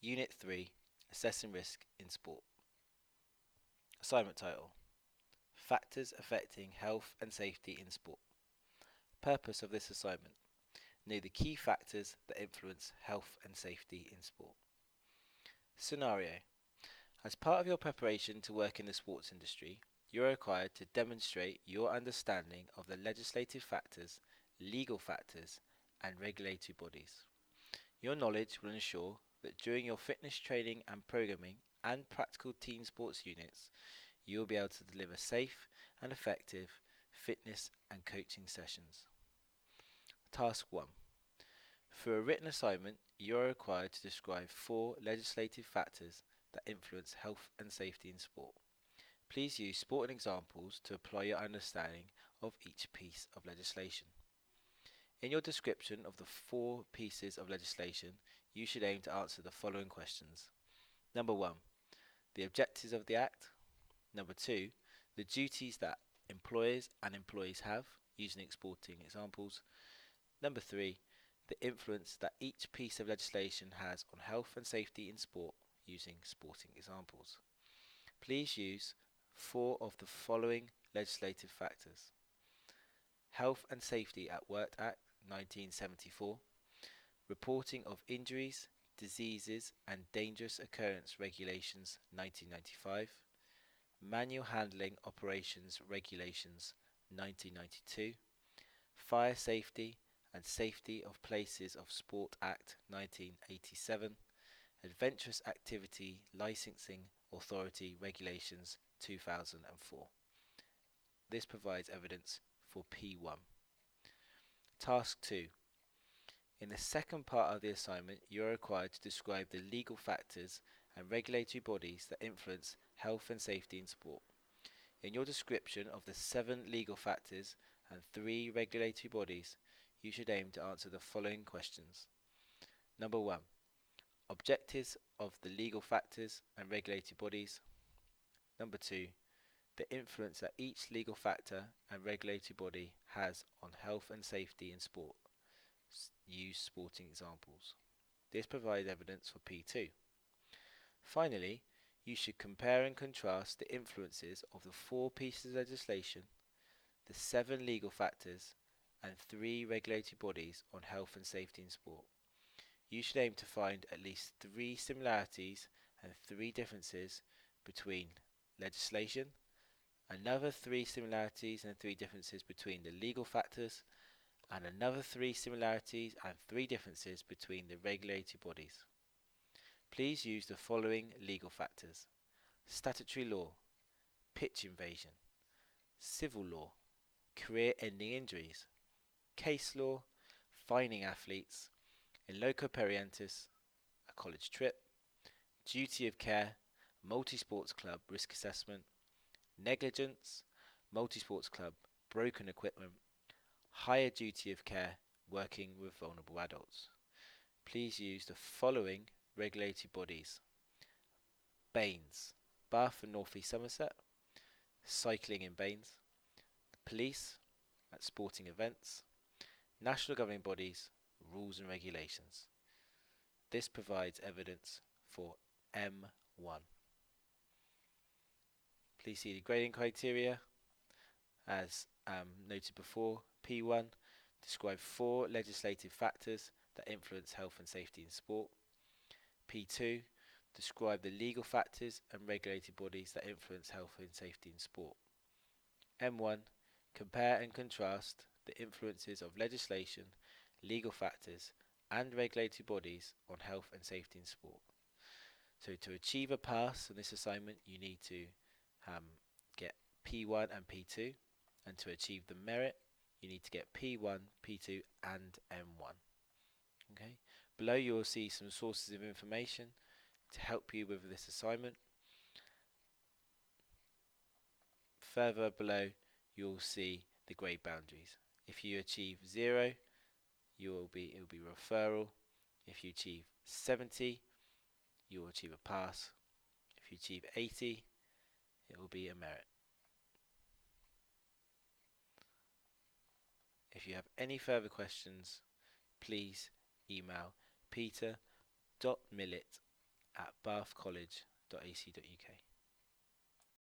Unit 3, Assessing Risk in Sport. Assignment title: Factors Affecting Health and Safety in Sport. Purpose of this assignment: know the key factors that influence health and safety in sport. Scenario: as part of your preparation to work in the sports industry, you are required to demonstrate your understanding of the legislative factors, legal factors, and regulatory bodies. Your knowledge will ensure that during your fitness training and programming and practical team sports units, you will be able to deliver safe and effective fitness and coaching sessions. Task 1. For a written assignment, you are required to describe 4 legislative factors that influence health and safety in sport. Please use sporting examples to apply your understanding of each piece of legislation. In your description of the 4 pieces of legislation, you should aim to answer the following questions. Number 1. The objectives of the Act. Number 2. The duties that employers and employees have, using sporting examples. Number 3. The influence that each piece of legislation has on health and safety in sport, using sporting examples. Please use 4 of the following legislative factors: Health and Safety at Work Act 1974, Reporting of Injuries, Diseases and Dangerous Occurrence Regulations 1995, Manual Handling Operations Regulations 1992, Fire Safety and Safety of Places of Sport Act 1987, Adventurous Activity Licensing Authority Regulations 2004. This provides evidence for P1. Task 2. In the second part of the assignment, you are required to describe the legal factors and regulatory bodies that influence health and safety in sport. In your description of the 7 legal factors and 3 regulatory bodies, you should aim to answer the following questions. Number 1. Objectives of the legal factors and regulatory bodies. Number 2. The influence that each legal factor and regulatory body has on health and safety in sport. Use sporting examples. This provides evidence for P2. Finally, you should compare and contrast the influences of the 4 pieces of legislation, the 7 legal factors, and 3 regulatory bodies on health and safety in sport. You should aim to find at least 3 similarities and 3 differences between legislation, another 3 similarities and 3 differences between the legal factors, and another 3 similarities and 3 differences between the regulatory bodies. Please use the following legal factors: statutory law, pitch invasion; civil law, career-ending injuries; case law, fining athletes; in loco parentis, a college trip; duty of care, multi-sports club risk assessment; negligence, multi-sports club broken equipment; higher duty of care, working with vulnerable adults. Please use the following regulatory bodies: BAINS, Bath and North East Somerset; cycling in BAINS; police at sporting events; national governing bodies, rules and regulations. This provides evidence for M1. Please see the grading criteria as noted before. P1, describe 4 legislative factors that influence health and safety in sport. P2, describe the legal factors and regulatory bodies that influence health and safety in sport. M1, compare and contrast the influences of legislation, legal factors, and regulatory bodies on health and safety in sport. So to achieve a pass on this assignment, you need to get P1 and P2, and to achieve the merit, you need to get P1, P2, and M1. Okay. Below you will see some sources of information to help you with this assignment. Further below, you'll see the grade boundaries. If you achieve 0, it will be referral. If you achieve 70, you will achieve a pass. If you achieve 80, it will be a merit. If you have any further questions, please email peter.millett at bathcollege.ac.uk.